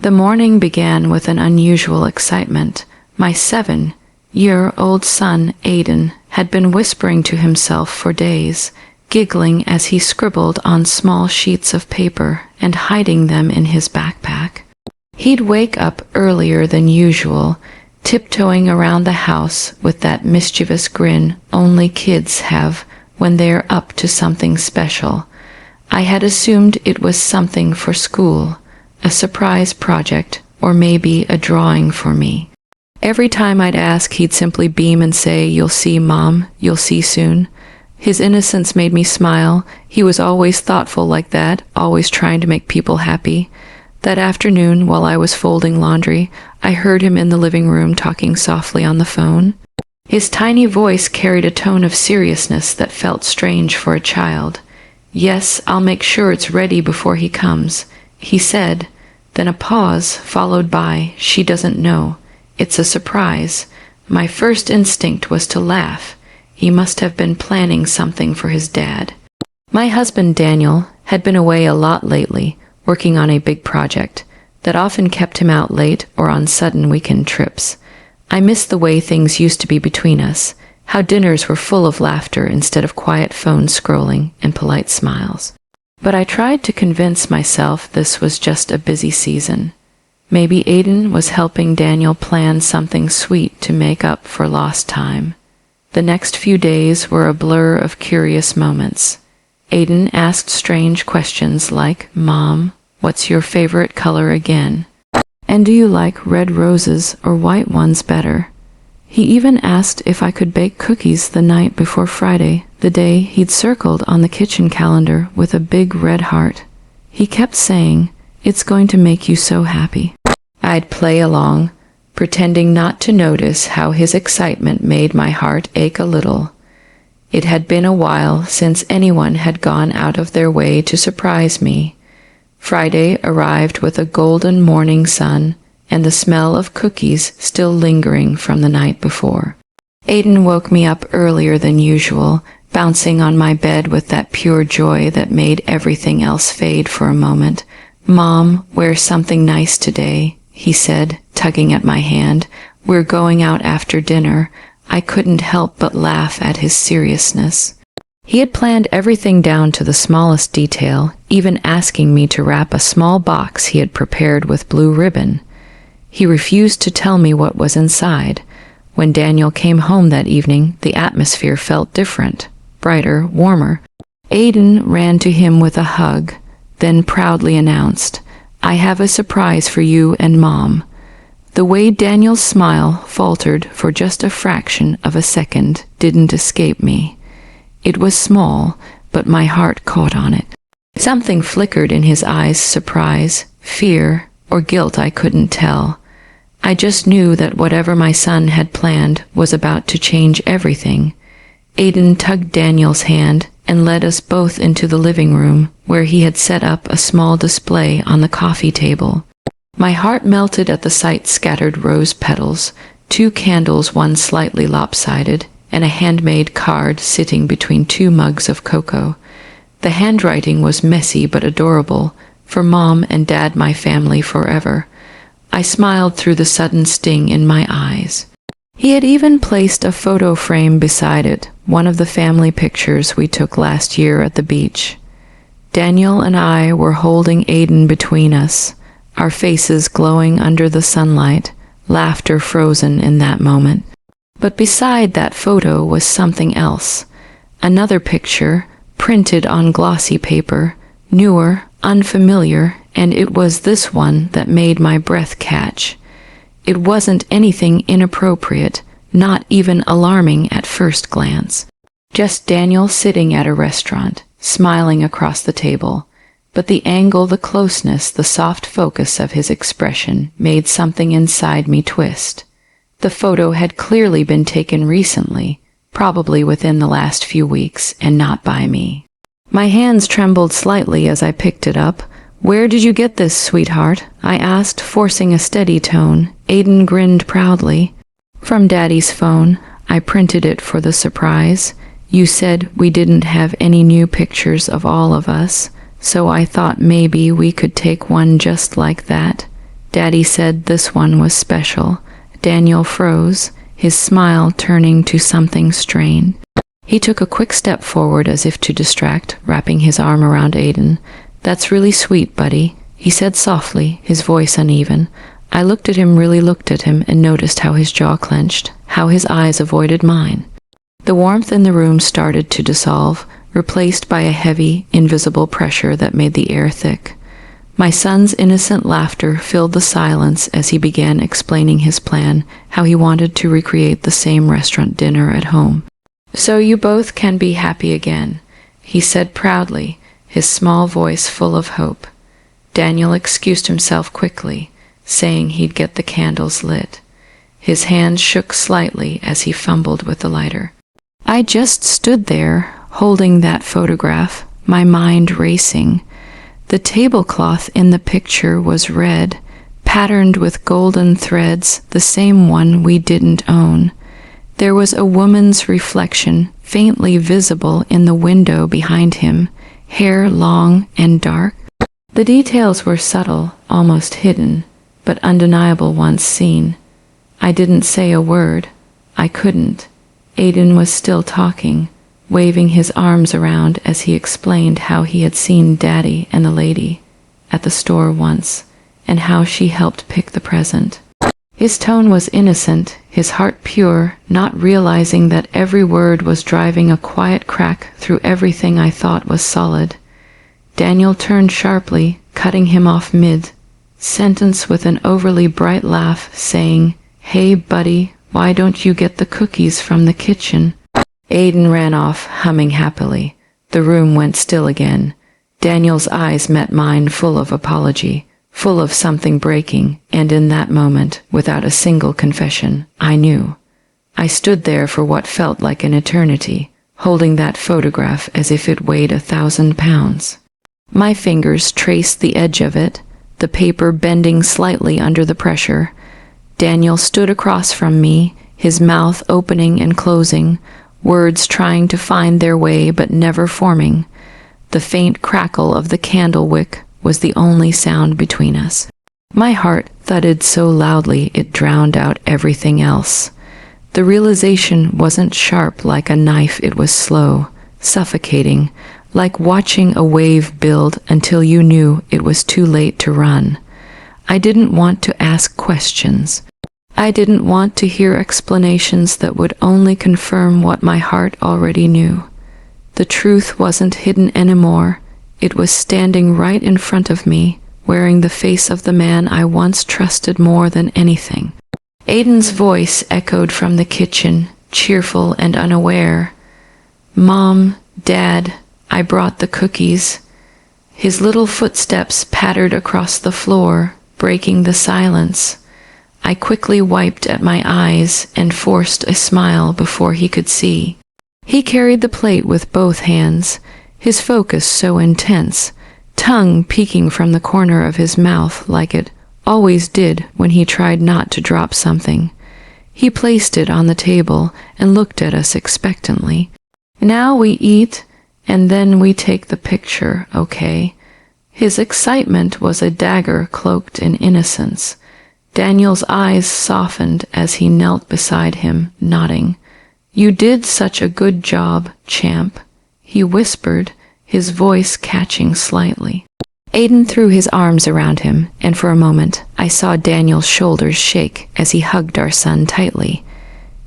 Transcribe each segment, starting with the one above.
The morning began with an unusual excitement. My 7-year-old son, Aiden, had been whispering to himself for days, giggling as he scribbled on small sheets of paper and hiding them in his backpack. He'd wake up earlier than usual, tiptoeing around the house with that mischievous grin only kids have when they're up to something special. I had assumed it was something for school, a surprise project, or maybe a drawing for me. Every time I'd ask, he'd simply beam and say, "You'll see, Mom, you'll see soon." His innocence made me smile. He was always thoughtful like that, always trying to make people happy. That afternoon, while I was folding laundry, I heard him in the living room talking softly on the phone. His tiny voice carried a tone of seriousness that felt strange for a child. "Yes, I'll make sure it's ready before he comes," he said. Then a pause, followed by, "She doesn't know. It's a surprise." My first instinct was to laugh. He must have been planning something for his dad. My husband, Daniel, had been away a lot lately, working on a big project that often kept him out late or on sudden weekend trips. I missed the way things used to be between us, how dinners were full of laughter instead of quiet phone scrolling and polite smiles. But I tried to convince myself this was just a busy season. Maybe Aiden was helping Daniel plan something sweet to make up for lost time. The next few days were a blur of curious moments. Aiden asked strange questions like, "Mom, what's your favorite color again? And do you like red roses or white ones better?" He even asked if I could bake cookies the night before Friday, the day he'd circled on the kitchen calendar with a big red heart. He kept saying, "It's going to make you so happy." I'd play along, pretending not to notice how his excitement made my heart ache a little. It had been a while since anyone had gone out of their way to surprise me. Friday arrived with a golden morning sun and the smell of cookies still lingering from the night before. Aiden woke me up earlier than usual, bouncing on my bed with that pure joy that made everything else fade for a moment. "Mom, wear something nice today," he said, tugging at my hand. "We're going out after dinner." I couldn't help but laugh at his seriousness. He had planned everything down to the smallest detail, even asking me to wrap a small box he had prepared with blue ribbon. He refused to tell me what was inside. When Daniel came home that evening, the atmosphere felt different, brighter, warmer. Aiden ran to him with a hug, then proudly announced, "I have a surprise for you and Mom." The way Daniel's smile faltered for just a fraction of a second didn't escape me. It was small, but my heart caught on it. Something flickered in his eyes, surprise, fear, or guilt I couldn't tell. I just knew that whatever my son had planned was about to change everything. Aiden tugged Daniel's hand and led us both into the living room, where he had set up a small display on the coffee table. My heart melted at the sight: scattered rose petals, 2 candles, one slightly lopsided, and a handmade card sitting between 2 mugs of cocoa. The handwriting was messy but adorable, "For Mom and Dad, my family forever." I smiled through the sudden sting in my eyes. He had even placed a photo frame beside it, one of the family pictures we took last year at the beach. Daniel and I were holding Aiden between us, our faces glowing under the sunlight, laughter frozen in that moment. But beside that photo was something else. Another picture, printed on glossy paper, newer, unfamiliar, and it was this one that made my breath catch. It wasn't anything inappropriate, not even alarming at first glance. Just Daniel sitting at a restaurant, smiling across the table. But the angle, the closeness, the soft focus of his expression made something inside me twist. The photo had clearly been taken recently, probably within the last few weeks, and not by me. My hands trembled slightly as I picked it up. "Where did you get this, sweetheart?" I asked, forcing a steady tone. Aiden grinned proudly. "From Daddy's phone. I printed it for the surprise. You said we didn't have any new pictures of all of us, so I thought maybe we could take one just like that." Daddy said this one was special. Daniel froze, his smile turning to something strained. He took a quick step forward as if to distract, wrapping his arm around Aiden. "That's really sweet, buddy," he said softly, his voice uneven. I really looked at him, and noticed how his jaw clenched, how his eyes avoided mine. The warmth in the room started to dissolve, replaced by a heavy, invisible pressure that made the air thick. My son's innocent laughter filled the silence as he began explaining his plan, how he wanted to recreate the same restaurant dinner at home. "So you both can be happy again," he said proudly, his small voice full of hope. Daniel excused himself quickly, saying he'd get the candles lit. His hands shook slightly as he fumbled with the lighter. I just stood there, holding that photograph, my mind racing. The tablecloth in the picture was red, patterned with golden threads, the same one we didn't own. There was a woman's reflection, faintly visible in the window behind him, hair long and dark. The details were subtle, almost hidden, but undeniable once seen. I didn't say a word. I couldn't. Aiden was still talking, waving his arms around as he explained how he had seen Daddy and the lady at the store once, and how she helped pick the present. His tone was innocent, his heart pure, not realizing that every word was driving a quiet crack through everything I thought was solid. Daniel turned sharply, cutting him off mid-sentence with an overly bright laugh, saying, "Hey, buddy, why don't you get the cookies from the kitchen?" Aiden ran off, humming happily. The room went still again. Daniel's eyes met mine, full of apology, full of something breaking, and in that moment, without a single confession, I knew. I stood there for what felt like an eternity, holding that photograph as if it weighed 1,000 pounds. My fingers traced the edge of it, the paper bending slightly under the pressure. Daniel stood across from me, his mouth opening and closing, words trying to find their way but never forming. The faint crackle of the candle wick was the only sound between us. My heart thudded so loudly it drowned out everything else. The realization wasn't sharp like a knife, it was slow, suffocating, like watching a wave build until you knew it was too late to run. I didn't want to ask questions. I didn't want to hear explanations that would only confirm what my heart already knew. The truth wasn't hidden anymore. It was standing right in front of me, wearing the face of the man I once trusted more than anything. Aiden's voice echoed from the kitchen, cheerful and unaware. "Mom, Dad, I brought the cookies." His little footsteps pattered across the floor, breaking the silence. I quickly wiped at my eyes and forced a smile before he could see. He carried the plate with both hands, his focus so intense, tongue peeking from the corner of his mouth like it always did when he tried not to drop something. He placed it on the table and looked at us expectantly. "Now we eat, and then we take the picture, okay?" His excitement was a dagger cloaked in innocence. Daniel's eyes softened as he knelt beside him, nodding. "You did such a good job, champ," he whispered, his voice catching slightly. Aiden threw his arms around him, and for a moment I saw Daniel's shoulders shake as he hugged our son tightly.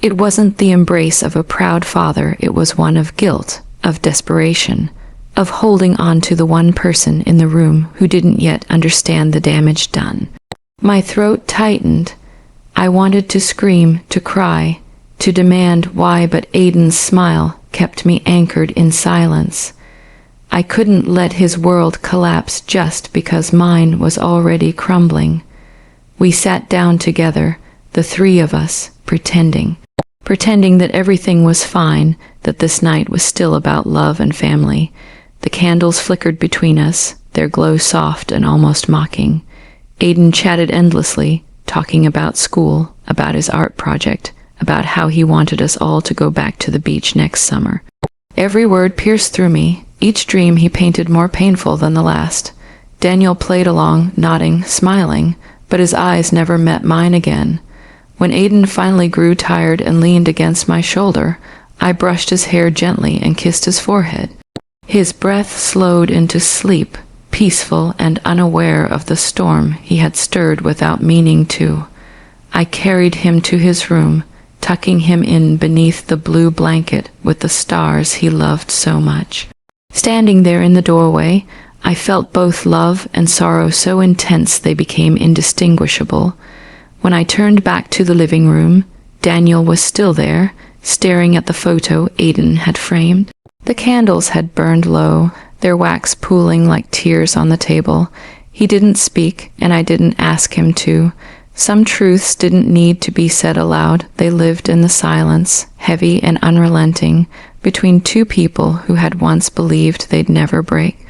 It wasn't the embrace of a proud father, it was one of guilt, of desperation, of holding on to the one person in the room who didn't yet understand the damage done. My throat tightened. I wanted to scream, to cry, to demand why, but Aiden's smile kept me anchored in silence. I couldn't let his world collapse just because mine was already crumbling. We sat down together, the three of us, pretending that everything was fine, that this night was still about love and family. The candles flickered between us, their glow soft and almost mocking. Aiden chatted endlessly, talking about school, about his art project, about how he wanted us all to go back to the beach next summer. Every word pierced through me, each dream he painted more painful than the last. Daniel played along, nodding, smiling, but his eyes never met mine again. When Aiden finally grew tired and leaned against my shoulder, I brushed his hair gently and kissed his forehead. His breath slowed into sleep, peaceful and unaware of the storm he had stirred without meaning to. I carried him to his room, tucking him in beneath the blue blanket with the stars he loved so much. Standing there in the doorway, I felt both love and sorrow so intense they became indistinguishable. When I turned back to the living room, Daniel was still there, staring at the photo Aiden had framed. The candles had burned low, their wax pooling like tears on the table. He didn't speak, and I didn't ask him to. Some truths didn't need to be said aloud. They lived in the silence, heavy and unrelenting, between two people who had once believed they'd never break.